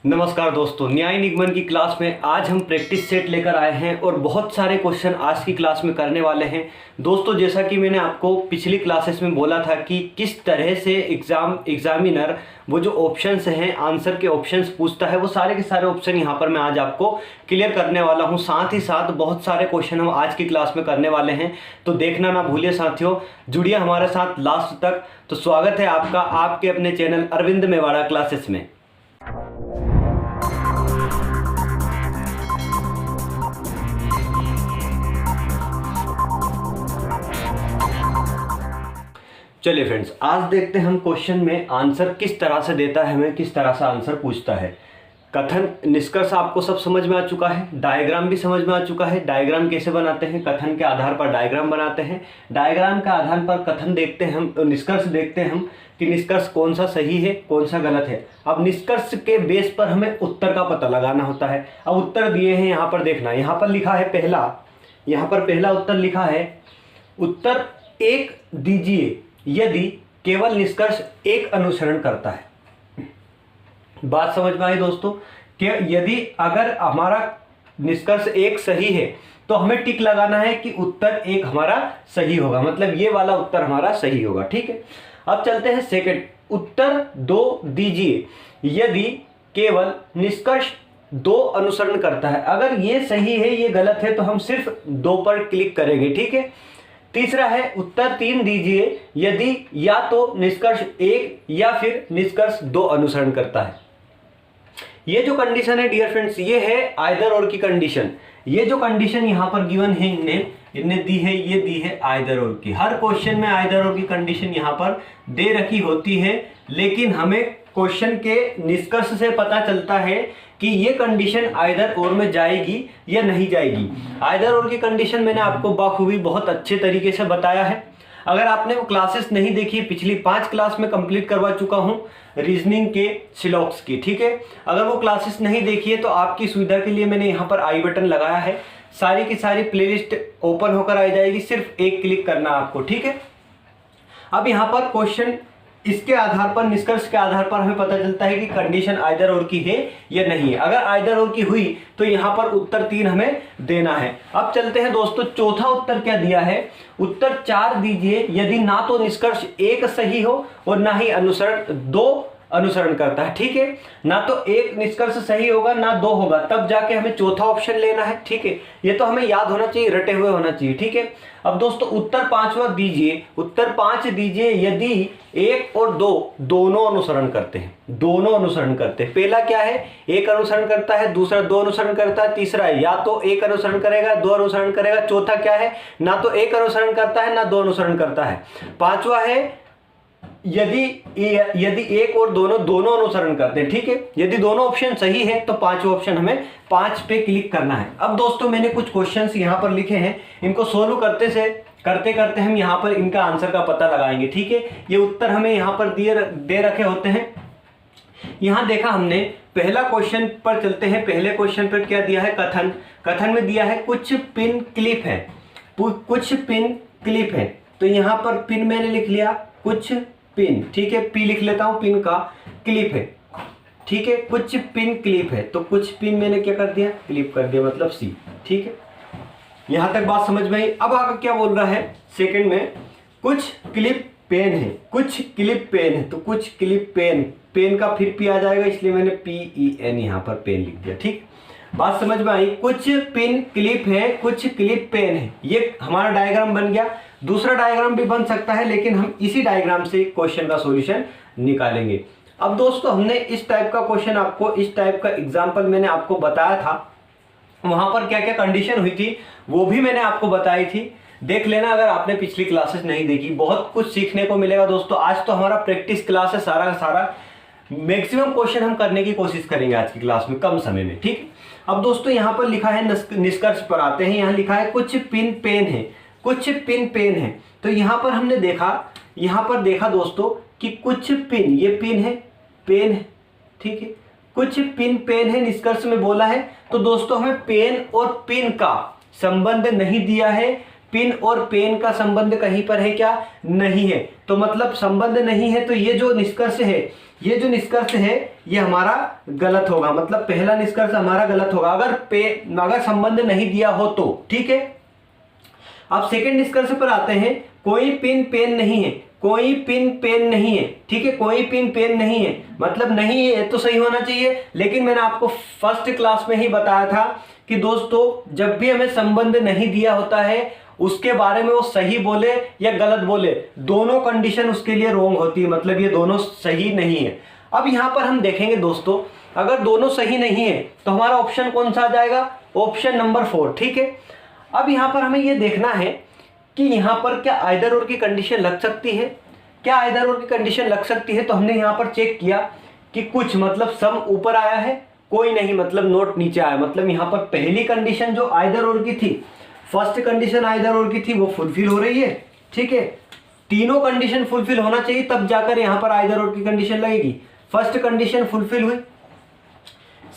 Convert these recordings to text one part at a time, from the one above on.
नमस्कार दोस्तों, न्याय निगमन की क्लास में आज हम प्रैक्टिस सेट लेकर आए हैं और बहुत सारे क्वेश्चन आज की क्लास में करने वाले हैं। दोस्तों, जैसा कि मैंने आपको पिछली क्लासेस में बोला था कि किस तरह से एग्जामिनर वो जो ऑप्शंस हैं, आंसर के ऑप्शंस पूछता है, वो सारे के सारे ऑप्शन यहाँ पर मैं आज आपको क्लियर करने वाला हूँ। साथ ही साथ बहुत सारे क्वेश्चन हम आज की क्लास में करने वाले हैं, तो देखना ना भूलिए साथियों, जुड़िए हमारे साथ लास्ट तक। तो स्वागत है आपका आपके अपने चैनल अरविंद मेवाड़ा क्लासेस में। चलिए फ्रेंड्स, आज देखते हैं हम क्वेश्चन में आंसर किस तरह से देता है, हमें किस तरह से आंसर पूछता है। कथन निष्कर्ष आपको सब समझ में आ चुका है, डायग्राम भी समझ में आ चुका है। डायग्राम कैसे बनाते हैं, कथन के आधार पर डायग्राम बनाते हैं, डायग्राम के आधार पर कथन देखते हैं हम, निष्कर्ष देखते हैं हम कि निष्कर्ष कौन सा सही है कौन सा गलत है। अब निष्कर्ष के बेस पर हमें उत्तर का पता लगाना होता है। अब उत्तर दिए हैं, यहाँ पर देखना, यहाँ पर लिखा है पहला, यहाँ पर पहला उत्तर लिखा है, उत्तर 1 दीजिए यदि केवल निष्कर्ष 1 अनुसरण करता है। बात समझ में आई दोस्तों कि यदि अगर हमारा निष्कर्ष 1 सही है तो हमें टिक लगाना है कि उत्तर 1 हमारा सही होगा, मतलब ये वाला उत्तर हमारा सही होगा। ठीक है, अब चलते हैं सेकंड, उत्तर 2 दीजिए यदि केवल निष्कर्ष 2 अनुसरण करता है। अगर ये सही है ये गलत है तो हम सिर्फ 2 पर क्लिक करेंगे। ठीक है, तीसरा है, उत्तर 3 दीजिए यदि या तो निष्कर्ष 1 या फिर निष्कर्ष 2 अनुसरण करता है। ये जो कंडीशन है डियर फ्रेंड्स, ये है आइदर और की कंडीशन। ये जो कंडीशन यहां पर गिवन है, इनने दी है, ये दी है आइदर और की। हर क्वेश्चन में आइदर और की कंडीशन यहां पर दे रखी होती है, लेकिन हमें क्वेश्चन के निष्कर्ष से पता चलता है कि ये कंडीशन आइदर और में जाएगी या नहीं जाएगी। आइदर और की कंडीशन मैंने आपको बखूबी बहुत अच्छे तरीके से बताया है। अगर आपने वो क्लासेस नहीं देखी, पिछली 5 क्लास में कंप्लीट करवा चुका हूं रीजनिंग के सिलॉक्स की। ठीक है, अगर वो क्लासेस नहीं देखी है तो आपकी सुविधा के लिए मैंने यहाँ पर आई बटन लगाया है, सारी की सारी प्लेलिस्ट ओपन होकर आ जाएगी, सिर्फ एक क्लिक करना आपको। ठीक है, अब यहाँ पर क्वेश्चन इसके आधार पर, निष्कर्ष के आधार पर हमें पता चलता है कि कंडीशन आइदर और की है या नहीं है। अगर आइदर और की हुई तो यहाँ पर उत्तर 3 हमें देना है। अब चलते हैं दोस्तों, चौथा उत्तर क्या दिया है, उत्तर 4 दीजिए यदि ना तो निष्कर्ष 1 सही हो और ना ही अनुसरण 2 अनुसरण करता है। ठीक है, ना तो 1 निष्कर्ष सही होगा ना 2 होगा, तब जाके हमें चौथा ऑप्शन लेना है। ठीक है, ये तो हमें याद होना चाहिए, रटे हुए होना चाहिए। ठीक है, अब दोस्तों उत्तर 5वां दीजिए, उत्तर 5 दीजिए यदि 1 और 2 दोनों अनुसरण करते हैं, दोनों अनुसरण करते हैं। पहला क्या है, 1 अनुसरण करता है, दूसरा 2 अनुसरण करता है, तीसरा है या तो 1 अनुसरण करेगा 2 अनुसरण करेगा, चौथा क्या है, ना तो 1 अनुसरण करता है ना 2 अनुसरण करता है। 5वां है यदि 1 और दोनों अनुसरण करते हैं। ठीक है, यदि दोनों ऑप्शन सही है तो 5वां ऑप्शन हमें 5 पे क्लिक करना है। अब दोस्तों मैंने कुछ क्वेश्चंस यहाँ पर लिखे हैं, इनको सोल्व करते करते हम यहाँ पर इनका आंसर का पता लगाएंगे। ठीक है, ये उत्तर हमें यहाँ पर दे रखे होते हैं। यहाँ देखा हमने, पहला क्वेश्चन पर चलते हैं। पहले क्वेश्चन पर क्या दिया है, कथन में दिया है कुछ पिन क्लिप है, कुछ पिन क्लिप है। तो यहाँ पर पिन मैंने लिख लिया, कुछ पिन। ठीक है, पी लिख लेता हूं, पिन का, क्लिप है। ठीक है, कुछ पिन क्लिप है, तो कुछ पिन मैंने क्या कर दिया, क्लिप कर दिया, मतलब सी। ठीक है, यहां तक बात समझ में आई। अब आगे क्या बोल रहा है सेकंड में, कुछ क्लिप पेन है, कुछ क्लिप पेन है, तो कुछ क्लिप पेन, पेन का फिर पी आ जाएगा, इसलिए मैंने PEN यहां पर पेन लिख दिया। ठीक, बात समझ में आई। कुछ पिन क्लिप है, कुछ क्लिप पेन है, ये हमारा डायग्राम बन गया। दूसरा डायग्राम भी बन सकता है, लेकिन हम इसी डायग्राम से क्वेश्चन का सॉल्यूशन निकालेंगे। अब दोस्तों हमने इस टाइप का क्वेश्चन, आपको इस टाइप का एग्जांपल मैंने आपको बताया था, वहां पर क्या क्या कंडीशन हुई थी वो भी मैंने आपको बताई थी, देख लेना अगर आपने पिछली क्लासेस नहीं देखी। बहुत कुछ सीखने को मिलेगा दोस्तों। आज तो हमारा प्रैक्टिस क्लास है, सारा का सारा मैक्सिमम क्वेश्चन हम करने की कोशिश करेंगे आज की क्लास में, कम समय में। ठीक, अब दोस्तों यहाँ पर लिखा है, निष्कर्ष पर आते हैं। यहाँ लिखा है कुछ पिन पेन है, कुछ पिन पेन है। तो यहाँ पर हमने देखा, यहाँ पर देखा दोस्तों कि कुछ पिन, ये पिन है, पेन है। ठीक है, कुछ पिन पेन है, निष्कर्ष में बोला है। तो दोस्तों हमें पेन और पिन का संबंध नहीं दिया है, पिन और पेन का संबंध कहीं पर है क्या? नहीं है। तो मतलब संबंध नहीं है, तो ये जो निष्कर्ष है, ये जो निष्कर्ष है ये हमारा गलत होगा। मतलब पहला निष्कर्ष हमारा गलत होगा अगर संबंध नहीं दिया हो तो। ठीक है, अब सेकंड निष्कर्ष पर आते हैं। कोई पिन पेन नहीं है, कोई पिन पेन नहीं है। ठीक है, कोई पिन पेन नहीं है मतलब नहीं है तो सही होना चाहिए। लेकिन मैंने आपको फर्स्ट क्लास में ही बताया था कि दोस्तों जब भी हमें संबंध नहीं दिया होता है उसके बारे में वो सही बोले या गलत बोले, दोनों कंडीशन उसके लिए रोंग होती है, मतलब ये दोनों सही नहीं है। अब यहां पर हम देखेंगे दोस्तों, अगर दोनों सही नहीं है तो हमारा ऑप्शन कौन सा आ जाएगा? Option number 4। ठीक है, अब यहां पर हमें यह देखना है कि यहां पर क्या आइदर और की कंडीशन लग सकती है, क्या आइदर और की कंडीशन लग सकती है। तो हमने यहां पर चेक किया कि कुछ मतलब सम ऊपर आया है, कोई नहीं मतलब नोट नीचे आया। मतलब यहां पर पहली कंडीशन जो आइदर और की थी, फर्स्ट कंडीशन आइदर और की थी, वो फुलफिल हो रही है। ठीक है, तीनों कंडीशन फुलफिल होना चाहिए तब जाकर यहां पर आइदर और की कंडीशन लगेगी। फर्स्ट कंडीशन फुलफिल हुई।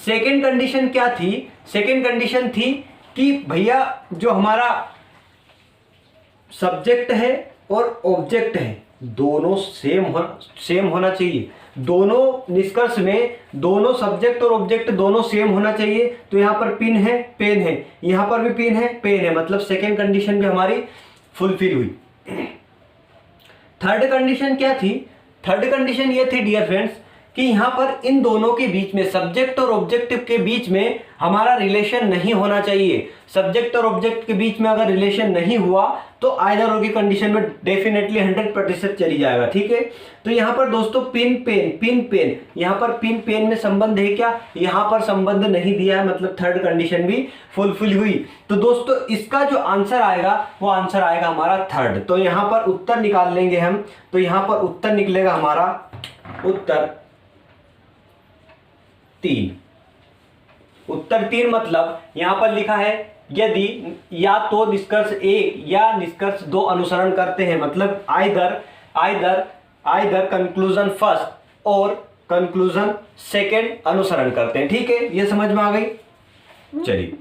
सेकेंड कंडीशन क्या थी? सेकेंड कंडीशन थी कि भैया जो हमारा सब्जेक्ट है और ऑब्जेक्ट है दोनों सेम होना चाहिए। दोनों निष्कर्ष में दोनों सब्जेक्ट और ऑब्जेक्ट दोनों सेम होना चाहिए। तो यहां पर पिन है पेन है, यहां पर भी पिन है पेन है, मतलब सेकेंड कंडीशन भी हमारी फुलफिल हुई। थर्ड कंडीशन क्या थी? थर्ड कंडीशन ये थी डियर फ्रेंड्स कि यहां पर इन दोनों के बीच में, सब्जेक्ट और ऑब्जेक्ट के बीच में हमारा रिलेशन नहीं होना चाहिए। सब्जेक्ट और ऑब्जेक्ट के बीच में अगर रिलेशन नहीं हुआ तो आइदर और की कंडीशन में डेफिनेटली 100% चली जाएगा। ठीक है, तो यहां पर दोस्तों पिन पेन, यहां पर पिन पेन में संबंध है क्या? यहां पर संबंध नहीं दिया है, मतलब थर्ड कंडीशन भी फुलफिल हुई। तो दोस्तों इसका जो आंसर आएगा वो आंसर आएगा हमारा थर्ड। तो यहां पर उत्तर निकाल लेंगे हम, तो यहां पर उत्तर निकलेगा हमारा उत्तर 3। उत्तर 3 मतलब यहां पर लिखा है यदि या तो निष्कर्ष 1 या निष्कर्ष 2 अनुसरण करते हैं, मतलब आइदर कंक्लूजन फर्स्ट और कंक्लूजन सेकंड अनुसरण करते हैं। ठीक है, ये समझ में आ गई। चलिए,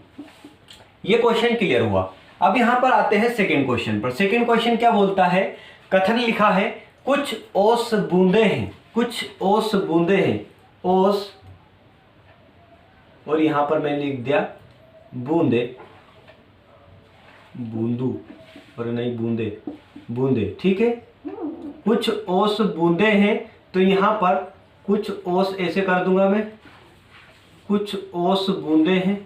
ये क्वेश्चन क्लियर हुआ। अब यहां पर आते हैं सेकंड क्वेश्चन पर। सेकंड क्वेश्चन क्या बोलता है? कथन लिखा है कुछ ओस बूंदे हैं, कुछ ओस बूंदे हैं, ओस, और यहां पर मैंने लिख दिया बूंदे, बूंदू, और नहीं बूंदे, बूंदे। ठीक है, कुछ ओस बूंदे हैं, तो यहां पर कुछ ओस ऐसे कर दूंगा मैं, कुछ ओस बूंदे हैं।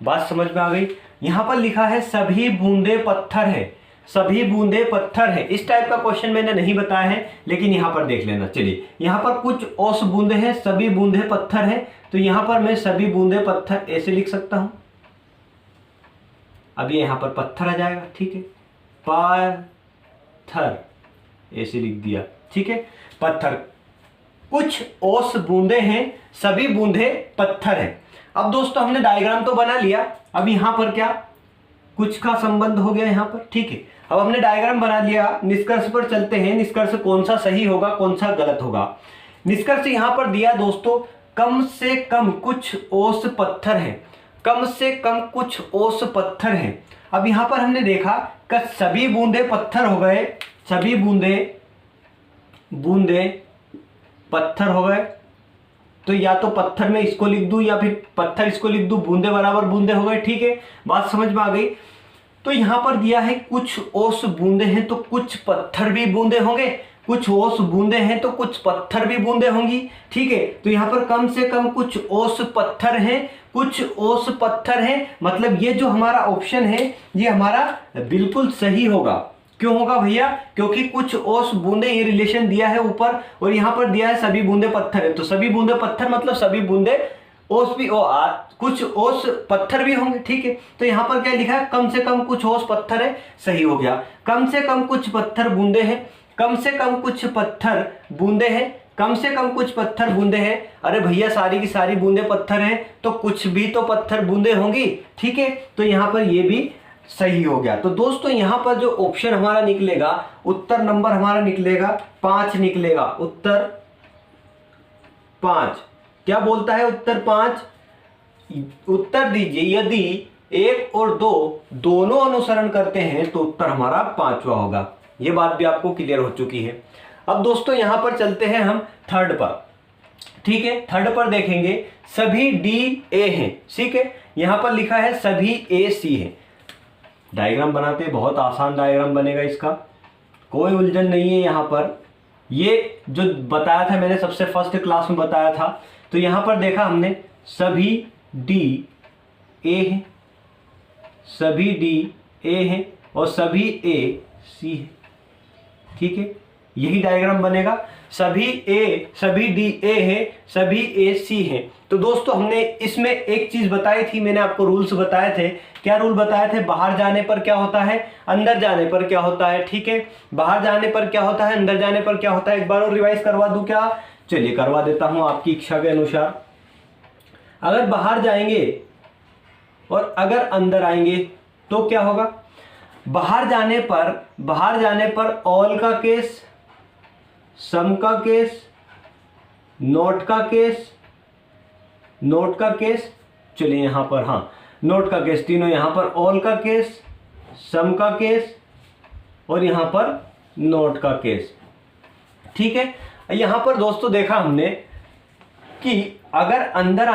बात समझ में आ गई। यहां पर लिखा है सभी बूंदे पत्थर है, सभी बूंदे पत्थर है। इस टाइप का क्वेश्चन मैंने नहीं बताया है, लेकिन यहां पर देख लेना। चलिए, यहां पर कुछ ओस बूंदे हैं, सभी बूंदे पत्थर है, तो यहां पर मैं सभी बूंदे पत्थर ऐसे लिख सकता हूं। अब ये यहां पर पत्थर आ जाएगा। ठीक है, पत्थर ऐसे लिख दिया। ठीक है, पत्थर, कुछ ओस बूंदे हैं, सभी बूंदे पत्थर है। अब दोस्तों हमने डायग्राम तो बना लिया, अब यहां पर क्या कुछ का संबंध हो गया यहां पर। ठीक है, अब हमने डायग्राम बना लिया, निष्कर्ष पर चलते हैं। निष्कर्ष कौन सा सही होगा कौन सा गलत होगा। निष्कर्ष यहां पर दिया दोस्तों, कम से कम कुछ ओस पत्थर है, कम से कम कुछ ओस पत्थर है। अब यहां पर हमने देखा कि सभी बूंदे पत्थर हो गए, सभी बूंदे पत्थर हो गए, तो या तो पत्थर में इसको लिख दूं या फिर पत्थर इसको लिख दूं, बूंदे बराबर बूंदे हो गए। ठीक है, बात समझ में आ गई। तो यहां पर दिया है कुछ ओस बूंदे हैं तो कुछ पत्थर भी बूंदे होंगे, कुछ ओस बूंदे हैं तो कुछ पत्थर भी बूंदे होंगी। ठीक है, तो यहां पर कम से कम कुछ ओस पत्थर हैं, कुछ ओस पत्थर हैं, मतलब ये जो हमारा ऑप्शन है ये हमारा बिल्कुल सही होगा। क्यों होगा भैया? क्योंकि कुछ ओस बूंदे, ये रिलेशन दिया है ऊपर, और यहां पर दिया है सभी बूंदे पत्थर है, तो सभी बूंदे पत्थर मतलब सभी बूंदे ओस भी कुछ ओस पत्थर भी होंगे। ठीक है, तो यहां पर क्या लिखा है? कम से कम कुछ ओस पत्थर है, सही हो गया। कम से कम कुछ पत्थर बूंदे हैं, कम से कम कुछ पत्थर बूंदे हैं, कम से कम कुछ पत्थर बूंदे हैं। अरे भैया सारी की सारी बूंदे पत्थर हैं तो कुछ भी तो पत्थर बूंदे होंगी। ठीक है, तो यहां पर ये भी सही हो गया। तो दोस्तों यहां पर जो ऑप्शन हमारा निकलेगा, उत्तर नंबर हमारा निकलेगा 5 निकलेगा, उत्तर 5। क्या बोलता है उत्तर 5? उत्तर दीजिए 1 और 2 दोनों अनुसरण करते हैं तो उत्तर हमारा 5वां होगा। ये बात भी आपको क्लियर हो चुकी है। अब दोस्तों यहां पर चलते हैं हम थर्ड पर, ठीक है। थर्ड पर देखेंगे सभी डी ए हैं, ठीक है। यहां पर लिखा है सभी ए सी है। डायग्राम बनाते हैं, बहुत आसान डायग्राम बनेगा इसका, कोई उलझन नहीं है यहां पर। ये जो बताया था मैंने सबसे फर्स्ट क्लास में बताया था, तो यहां पर देखा हमने सभी डी ए है, सभी डी ए है और सभी ए सी है, ठीक है। यही डायग्राम बनेगा, सभी डी ए है, सभी ए सी है। तो दोस्तों हमने इसमें एक चीज बताई थी, मैंने आपको रूल्स बताए थे। क्या रूल बताए थे? बाहर जाने पर क्या होता है, अंदर जाने पर क्या होता है, ठीक है। बाहर जाने पर क्या होता है, अंदर जाने पर क्या होता है। एक बार और रिवाइज करवा दूं क्या? चलिए करवा देता हूं आपकी इच्छा के अनुसार। अगर बाहर जाएंगे और अगर अंदर आएंगे तो क्या होगा? बाहर जाने पर ऑल का केस, सम का केस, नोट का केस, चलिए यहां पर, हाँ नोट का केस, तीनों यहां पर ऑल का केस, सम का केस और यहां पर नोट का केस, ठीक है। यहां पर दोस्तों देखा हमने कि अगर अंदर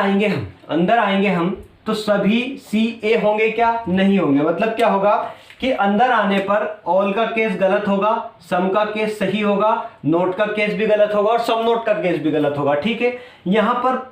आएंगे हम तो सभी सी ए होंगे क्या? नहीं होंगे। मतलब क्या होगा कि अंदर आने पर ऑल का केस गलत होगा, सम का केस सही होगा, नोट का केस भी गलत होगा और सम नोट का केस भी गलत होगा, ठीक है। यहां पर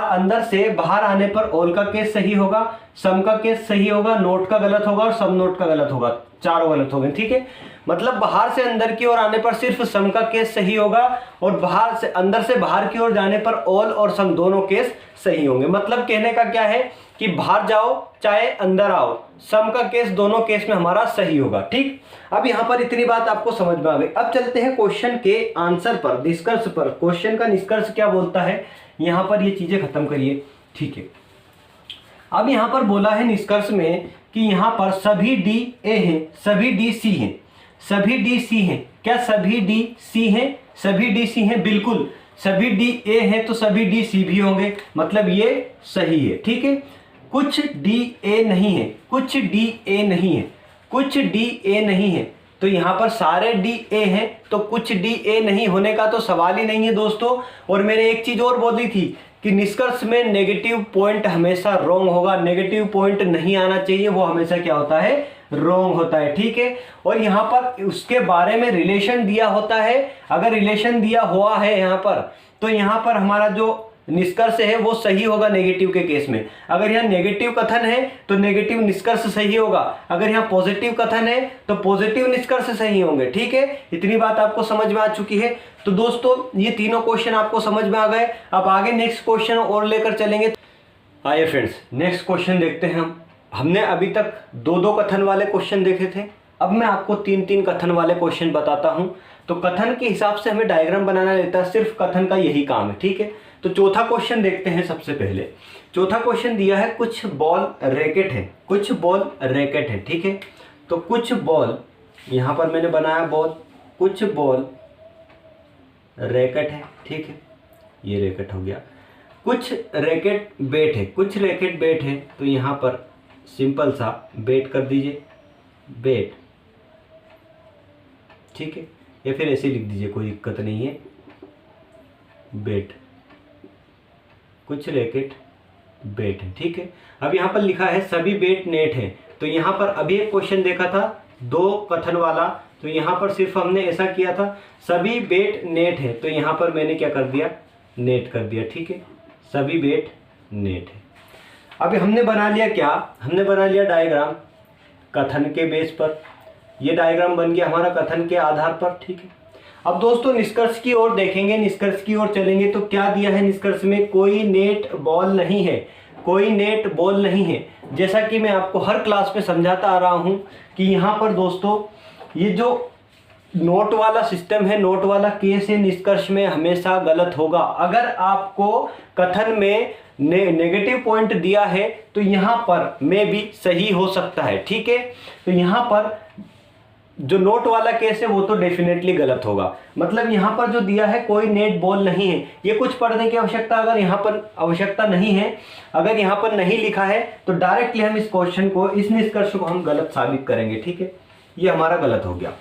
अंदर से बाहर आने पर ऑल का केस सही होगा, सम का केस सही होगा, नोट का गलत होगा और सम नोट का गलत होगा, चारों गलत हो गए, ठीक है। मतलब बाहर से अंदर की ओर आने पर सिर्फ सम का केस सही होगा और अंदर से बाहर की ओर जाने पर ऑल और सम दोनों केस सही होंगे। मतलब कहने का क्या है कि बाहर जाओ चाहे अंदर आओ, सम का केस दोनों केस में हमारा सही होगा, ठीक। अब यहां पर इतनी बात आपको समझ में आ गई। अब चलते हैं क्वेश्चन के आंसर पर, निष्कर्ष पर। क्वेश्चन का निष्कर्ष क्या बोलता है, यहां पर ये चीजें खत्म करिए, ठीक है। अब यहां पर बोला है निष्कर्ष में कि यहां पर सभी डी ए हैं, सभी डी सी हैं, सभी डी सी हैं। क्या सभी डी सी हैं? सभी डी सी हैं, बिल्कुल। सभी डी ए हैं तो सभी डी सी भी होंगे, मतलब ये सही है, ठीक है। कुछ डी ए नहीं है, कुछ डी ए नहीं है, कुछ डी ए नहीं है, तो यहां पर सारे डी ए हैं तो कुछ डी ए नहीं होने का तो सवाल ही नहीं है दोस्तों। और मैंने एक चीज और बोली थी कि निष्कर्ष में नेगेटिव पॉइंट हमेशा रॉन्ग होगा, नेगेटिव पॉइंट नहीं आना चाहिए, वो हमेशा क्या होता है, रॉन्ग होता है, ठीक है। और यहां पर उसके बारे में रिलेशन दिया होता है। अगर रिलेशन दिया हुआ है यहां पर, तो यहां पर हमारा जो निष्कर्ष है वो सही होगा नेगेटिव के केस में। अगर यहाँ नेगेटिव कथन है तो नेगेटिव निष्कर्ष सही होगा, अगर यहाँ पॉजिटिव कथन है तो पॉजिटिव निष्कर्ष सही होंगे, ठीक है। इतनी बात आपको समझ में आ चुकी है। तो दोस्तों ये तीनों क्वेश्चन आपको समझ में आ गए। अब आगे नेक्स्ट क्वेश्चन और लेकर चलेंगे। आइए फ्रेंड्स नेक्स्ट क्वेश्चन देखते हैं हम। हमने अभी तक 2-2 कथन वाले क्वेश्चन देखे थे, अब मैं आपको 3-3 कथन वाले क्वेश्चन बताता हूं। तो कथन के हिसाब से हमें डायग्राम बनाना रहता है, सिर्फ कथन का यही काम है, ठीक है। तो चौथा क्वेश्चन देखते हैं। सबसे पहले चौथा क्वेश्चन दिया है कुछ बॉल रैकेट है, कुछ बॉल रैकेट है, ठीक है। तो कुछ बॉल, यहां पर मैंने बनाया बॉल, कुछ बॉल रैकेट है, ठीक है, ये रैकेट हो गया। कुछ रैकेट बैट है, कुछ रैकेट बैट है, तो यहां पर सिंपल सा बैट कर दीजिए, बैट, ठीक है, या फिर ऐसे लिख दीजिए, कोई दिक्कत नहीं है, बैट, कुछ रैकेट बैट है, ठीक है। अब यहां पर लिखा है सभी बैट नेट है, तो यहां पर अभी एक क्वेश्चन देखा था 2 कथन वाला, तो यहां पर सिर्फ हमने ऐसा किया था सभी बैट नेट है, तो यहां पर मैंने क्या कर दिया, नेट कर दिया, ठीक है, सभी बैट नेट है। अब हमने बना लिया क्या, हमने बना लिया डायग्राम कथन के बेस पर, ये डायग्राम बन गया हमारा कथन के आधार पर, ठीक है। अब दोस्तों निष्कर्ष की ओर देखेंगे, निष्कर्ष की ओर चलेंगे तो क्या दिया है निष्कर्ष में, कोई नेट बॉल नहीं है, कोई नेट बॉल नहीं है। जैसा कि मैं आपको हर क्लास में समझाता आ रहा हूं कि यहाँ पर दोस्तों ये जो नोट वाला सिस्टम है, नोट वाला केस है, निष्कर्ष में हमेशा गलत होगा। अगर आपको कथन में नेगेटिव पॉइंट दिया है तो यहाँ पर में भी सही हो सकता है, ठीक है। तो यहाँ पर जो नोट वाला केस है वो तो डेफिनेटली गलत होगा। मतलब यहाँ पर जो दिया है कोई नेट बॉल नहीं है, ये कुछ पढ़ने की आवश्यकता अगर यहाँ पर आवश्यकता नहीं है, अगर यहाँ पर नहीं लिखा है तो डायरेक्टली हम इस क्वेश्चन को, इस निष्कर्ष को हम गलत साबित करेंगे। ठीक है, ये हमारा गलत हो गया।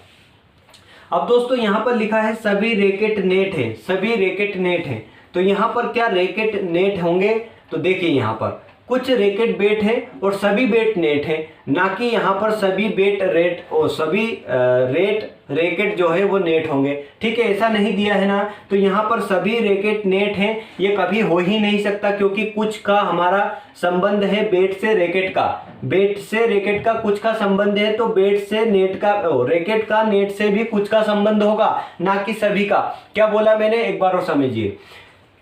अब दोस्तों यहाँ पर लिखा है सभी रैकेट नेट है, सभी रैकेट नेट है, तो यहाँ पर क्या रैकेट नेट होंगे? तो देखिए यहाँ पर कुछ रैकेट बेट है और सभी बेट नेट है, ना कि यहाँ पर सभी बेट रेट और सभी रेट रैकेट जो है वो नेट होंगे। ठीक है, ऐसा नहीं दिया है ना, तो यहाँ पर सभी रैकेट नेट हैं, ये कभी हो ही नहीं सकता, क्योंकि कुछ का हमारा संबंध है बेट से रैकेट का, बेट से रैकेट का कुछ का संबंध है, तो बेट से नेट का, रैकेट का नेट से भी कुछ का संबंध होगा, ना कि सभी का। क्या बोला मैंने, एक बार और समझिए,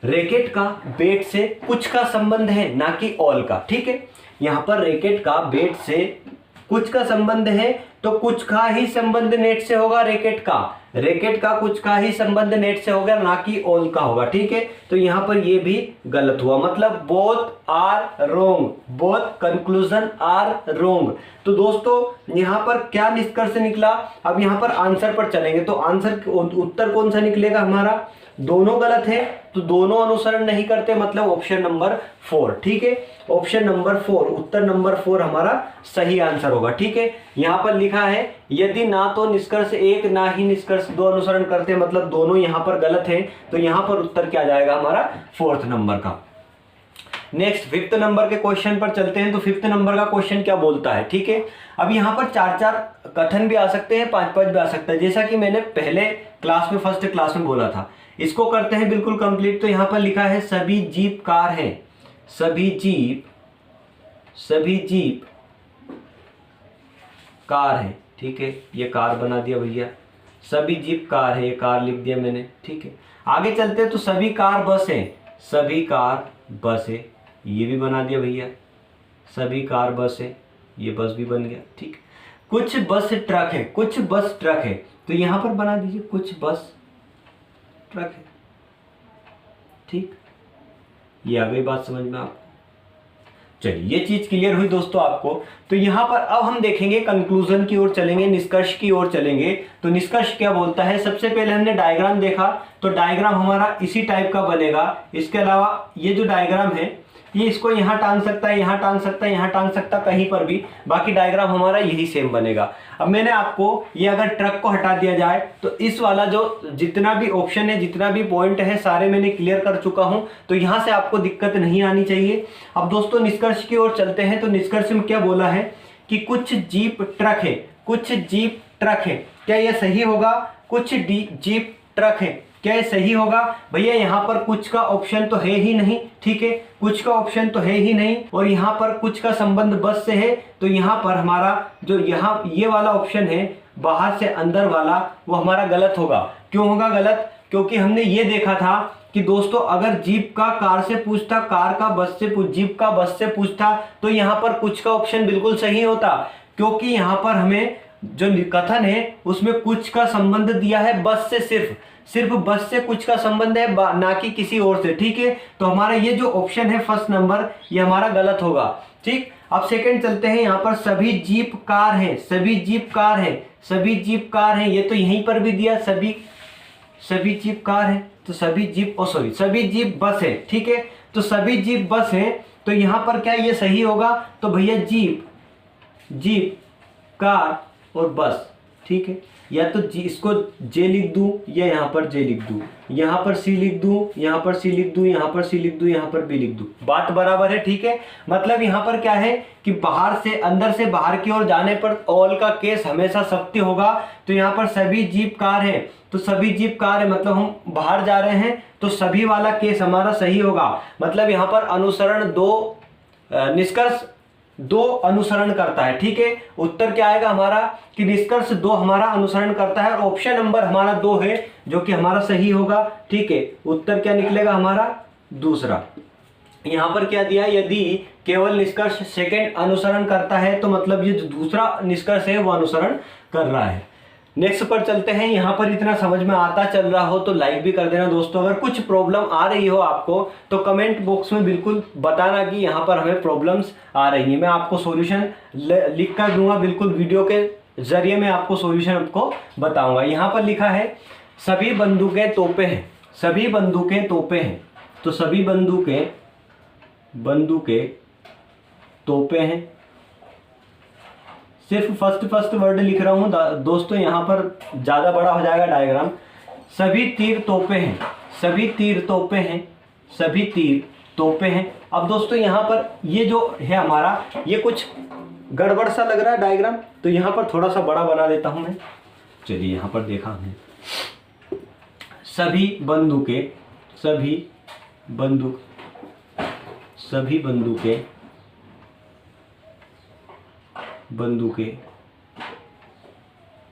रैकेट का बेट से कुछ का संबंध है, ना कि ऑल का। ठीक है, यहाँ पर रैकेट का बेट से कुछ का संबंध है, तो कुछ का ही संबंध नेट से होगा रैकेट का, रैकेट का कुछ का ही संबंध नेट से होगा, ना कि ऑल का होगा। ठीक है, तो यहाँ पर ये भी गलत हुआ, मतलब both are wrong, both conclusion are wrong. तो दोस्तों यहाँ पर क्या निष्कर्ष निकला? अब यहाँ पर आंसर पर चलेंगे, तो आंसर उत्तर कौन सा निकलेगा हमारा? दोनों गलत है, तो दोनों अनुसरण नहीं करते, मतलब ऑप्शन नंबर 4। ठीक है, ऑप्शन नंबर 4, उत्तर नंबर 4 हमारा सही आंसर होगा। ठीक है, यहाँ पर लिखा है यदि ना तो निष्कर्ष 1 ना ही निष्कर्ष 2 अनुसरण करते, मतलब दोनों यहाँ पर गलत है, तो यहाँ पर उत्तर क्या जाएगा हमारा? 4th नंबर का। नेक्स्ट 5th नंबर के क्वेश्चन पर चलते हैं। तो 5th नंबर का क्वेश्चन क्या बोलता है? ठीक है, अब यहाँ पर 4-4 कथन भी आ सकते हैं, 5-5 भी आ सकता है, जैसा कि मैंने पहले क्लास में, फर्स्ट क्लास में बोला था। इसको करते हैं बिल्कुल कंप्लीट। तो यहाँ पर लिखा है सभी जीप कार है, सभी जीप कार है। ठीक है, ये कार बना दिया भैया, सभी जीप कार है, ये कार लिख दिया मैंने। ठीक है, आगे चलते हैं। तो सभी कार बस है, सभी कार बस है, ये भी बना दिया भैया, सभी कार बस है, ये बस भी बन गया। ठीक, कुछ बस ट्रक है, कुछ बस ट्रक है, तो यहाँ पर बना दीजिए कुछ बस ट्रक है। ठीक, ये आ गई बात समझ में आपको? चलिए, ये चीज क्लियर हुई दोस्तों आपको। तो यहाँ पर अब हम देखेंगे, कंक्लूजन की ओर चलेंगे, निष्कर्ष की ओर चलेंगे। तो निष्कर्ष क्या बोलता है? सबसे पहले हमने डायग्राम देखा, तो डायग्राम हमारा इसी टाइप का बनेगा। इसके अलावा ये जो डायग्राम है, ये इसको यहाँ टांग सकता है, यहाँ टांग सकता है, यहाँ टांग सकता है, कहीं पर भी, बाकी डायग्राम हमारा यही सेम बनेगा। अब मैंने आपको ये अगर ट्रक को हटा दिया जाए, तो इस वाला जो जितना भी ऑप्शन है, जितना भी पॉइंट है, सारे मैंने क्लियर कर चुका हूं, तो यहाँ से आपको दिक्कत नहीं आनी चाहिए। अब दोस्तों निष्कर्ष की ओर चलते हैं। तो निष्कर्ष में क्या बोला है कि कुछ जीप ट्रक है, कुछ जीप ट्रक है, क्या यह सही होगा? कुछ जीप ट्रक है, क्या ये सही होगा? भैया यहाँ पर कुछ का ऑप्शन तो है ही नहीं। ठीक है, कुछ का ऑप्शन तो है ही नहीं, और यहाँ पर कुछ का संबंध बस से है, तो यहाँ पर हमारा जो यहाँ ये वाला ऑप्शन है, बाहर से अंदर वाला, वो हमारा गलत होगा। क्यों होगा गलत? क्योंकि हमने ये देखा था कि दोस्तों अगर जीप का कार से पूछता, कार का बस से जीप का बस से पूछता, तो यहाँ पर कुछ का ऑप्शन बिल्कुल सही होता, क्योंकि यहाँ पर हमें जो कथन है उसमें कुछ का संबंध दिया है बस से, सिर्फ बस से कुछ का संबंध है, ना कि किसी और से। ठीक है, तो हमारा ये जो ऑप्शन है फर्स्ट नंबर, ये हमारा गलत होगा। ठीक, अब सेकंड चलते हैं। यहाँ पर सभी जीप कार है, सभी जीप कार है, सभी जीप कार है, ये तो यहीं पर भी दिया, सभी जीप कार है, तो सभी जीप सभी जीप बस है। ठीक है, तो सभी जीप बस है, तो यहाँ पर क्या ये सही होगा? तो भैया जीप कार और बस। ठीक है, या तो इसको जे लिख दूं, या यहाँ पर जे लिख दूं, यहाँ पर सी लिख दूं, यहाँ पर सी लिख दूं, यहाँ पर सी लिख दूं, यहाँ पर बी लिख दूं, बात बराबर है। ठीक है, मतलब यहाँ पर क्या है कि बाहर से अंदर से बाहर की ओर जाने पर ऑल का केस हमेशा सत्य होगा। तो यहाँ पर सभी जीप कार है, तो सभी जीप कार है, मतलब हम बाहर जा रहे हैं, तो सभी वाला केस हमारा सही होगा। मतलब यहाँ पर अनुसरण 2, निष्कर्ष 2 अनुसरण करता है। ठीक है, उत्तर क्या आएगा हमारा कि निष्कर्ष 2 हमारा अनुसरण करता है, और ऑप्शन नंबर हमारा 2 है जो कि हमारा सही होगा। ठीक है, उत्तर क्या निकलेगा हमारा? दूसरा। यहाँ पर क्या दिया? यदि केवल निष्कर्ष सेकंड अनुसरण करता है, तो मतलब ये जो दूसरा निष्कर्ष है वो अनुसरण कर रहा है। नेक्स्ट पर चलते हैं। यहाँ पर इतना समझ में आता चल रहा हो तो लाइक भी कर देना दोस्तों। अगर कुछ प्रॉब्लम आ रही हो आपको, तो कमेंट बॉक्स में बिल्कुल बताना कि यहाँ पर हमें प्रॉब्लम्स आ रही है, मैं आपको सॉल्यूशन लिख कर दूंगा बिल्कुल वीडियो के जरिए मैं आपको सॉल्यूशन आपको बताऊंगा। यहाँ पर लिखा है सभी बंदूकें तोपे हैं, सभी बंदूकें तोपे हैं, तो सभी बंदूकें तोपे हैं। सिर्फ फर्स्ट वर्ड लिख रहा हूं दोस्तों, यहाँ पर ज़्यादा बड़ा हो जाएगा डायग्राम। सभी तीर तोपे हैं, सभी तीर तोपे हैं, सभी तीर तोपे हैं। अब दोस्तों यहाँ पर ये जो है हमारा, ये कुछ गड़बड़ सा लग रहा है डायग्राम, तो यहाँ पर थोड़ा सा बड़ा बना देता हूँ मैं। चलिए यहाँ पर देखा हमने, सभी बंदूकें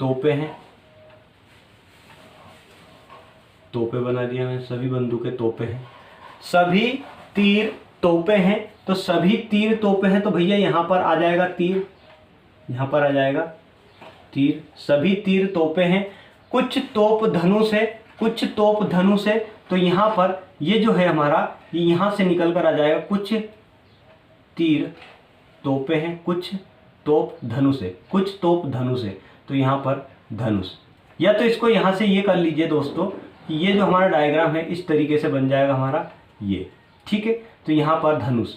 तोपे हैं, तोपे बना दिया मैं, सभी बंदूकें तोपे हैं। सभी तीर तोपे हैं, तो सभी तीर तोपे हैं, तो भैया यहाँ पर आ जाएगा तीर, यहाँ पर आ जाएगा तीर। सभी तीर तोपे हैं, कुछ तोप धनुष है, कुछ तोप धनुष है, तो यहाँ पर ये जो है हमारा, ये यहाँ से निकल कर आ जाएगा, कुछ तीर तोपे हैं, कुछ तोप धनुष है, कुछ तोप धनुष है, तो यहाँ पर धनुष। या तो इसको यहाँ से ये कर लीजिए दोस्तों कि ये जो हमारा डायग्राम है इस तरीके से बन जाएगा हमारा ये, ठीक है। तो यहाँ पर धनुष,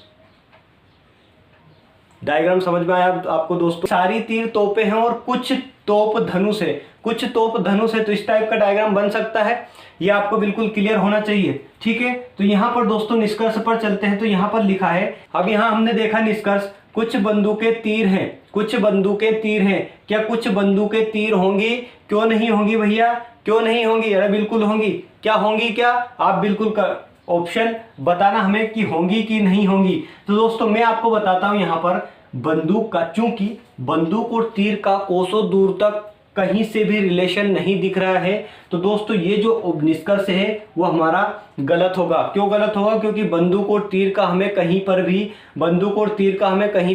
डायग्राम समझ में आया आपको दोस्तों। सारी तीर तोपे हैं और कुछ तोप धनुष है, कुछ तोप धनुष है, तो इस टाइप का डायग्राम बन सकता है। ये आपको बिल्कुल क्लियर होना चाहिए, ठीक है। तो यहाँ पर दोस्तों निष्कर्ष पर चलते हैं। तो यहाँ पर लिखा है, अब यहाँ हमने देखा निष्कर्ष, कुछ बंदूकें तीर हैं, कुछ बंदूकें तीर हैं। क्या कुछ बंदूकें तीर होंगी? क्यों नहीं होंगी भैया, क्यों नहीं होंगी? अरे बिल्कुल होंगी। क्या होंगी? क्या आप बिल्कुल ऑप्शन बताना हमें कि होंगी कि नहीं होंगी। तो दोस्तों मैं आपको बताता हूं, यहाँ पर बंदूक का, चूंकि बंदूक और तीर का कोसों दूर तक कहीं से भी रिलेशन नहीं दिख रहा है, तो दोस्तों ये जो निष्कर्ष है वो हमारा गलत होगा। क्यों गलत होगा? क्योंकि बंदूक और तीर का हमें कहीं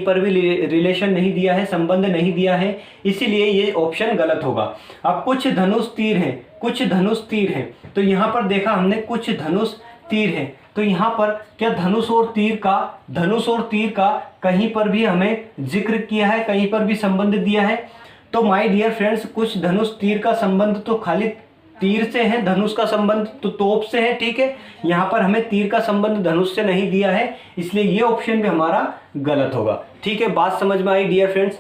पर भी रिलेशन नहीं दिया है, संबंध नहीं दिया है, इसीलिए ये ऑप्शन गलत होगा। अब कुछ धनुष तीर हैं, कुछ धनुष तीर हैं, तो यहाँ पर देखा हमने कुछ धनुष तीर है, तो यहाँ पर क्या धनुष और तीर का कहीं पर भी हमें जिक्र किया है, कहीं पर भी संबंध दिया है? तो माय डियर फ्रेंड्स, कुछ धनुष तीर का संबंध तो खाली तीर से है, धनुष का संबंध तो तोप से है, ठीक है। यहाँ पर हमें तीर का संबंध धनुष से नहीं दिया है, इसलिए ये ऑप्शन भी हमारा गलत होगा, ठीक है। बात समझ में आई डियर फ्रेंड्स?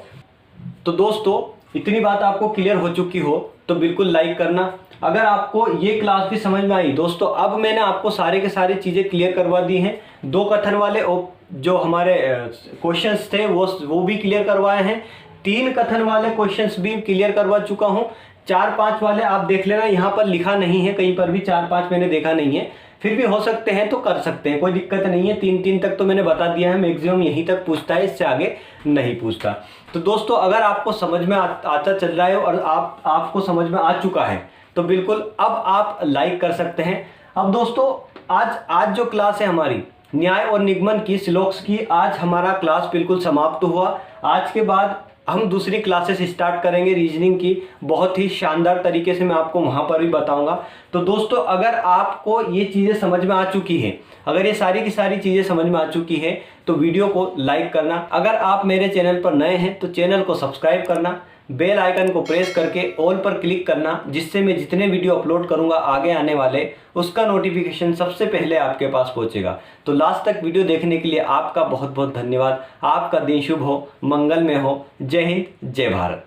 तो दोस्तों इतनी बात आपको क्लियर हो चुकी हो तो बिल्कुल लाइक करना। अगर आपको ये क्लास भी समझ में आई दोस्तों, अब मैंने आपको सारे के सारी चीज़ें क्लियर करवा दी हैं। 2 कथन वाले जो हमारे क्वेश्चंस थे वो भी क्लियर करवाए हैं, 3 कथन वाले क्वेश्चंस भी क्लियर करवा चुका हूं, 4-5 वाले आप देख लेना, यहाँ पर लिखा नहीं है कहीं पर भी, 4-5 मैंने देखा नहीं है, फिर भी हो सकते हैं तो कर सकते हैं, कोई दिक्कत नहीं है। 3 तक तो मैंने बता दिया है, मैक्सिमम यहीं तक पूछता है, इससे आगे नहीं पूछता। तो दोस्तों अगर आपको समझ में आता चल रहा है और आपको समझ में आ चुका है तो बिल्कुल अब आप लाइक कर सकते हैं। अब दोस्तों आज जो क्लास है हमारी न्याय और निगमन की, श्लोक्स की, आज हमारा क्लास बिल्कुल समाप्त हुआ। आज के बाद हम दूसरी क्लासेस स्टार्ट करेंगे रीजनिंग की, बहुत ही शानदार तरीके से मैं आपको वहाँ पर भी बताऊंगा। तो दोस्तों अगर आपको ये चीज़ें समझ में आ चुकी हैं, अगर ये सारी की सारी चीज़ें समझ में आ चुकी हैं तो वीडियो को लाइक करना। अगर आप मेरे चैनल पर नए हैं तो चैनल को सब्सक्राइब करना, बेल आइकन को प्रेस करके ऑल पर क्लिक करना, जिससे मैं जितने वीडियो अपलोड करूंगा आगे आने वाले, उसका नोटिफिकेशन सबसे पहले आपके पास पहुंचेगा। तो लास्ट तक वीडियो देखने के लिए आपका बहुत बहुत धन्यवाद। आपका दिन शुभ हो, मंगलमय हो। जय हिंद, जय भारत।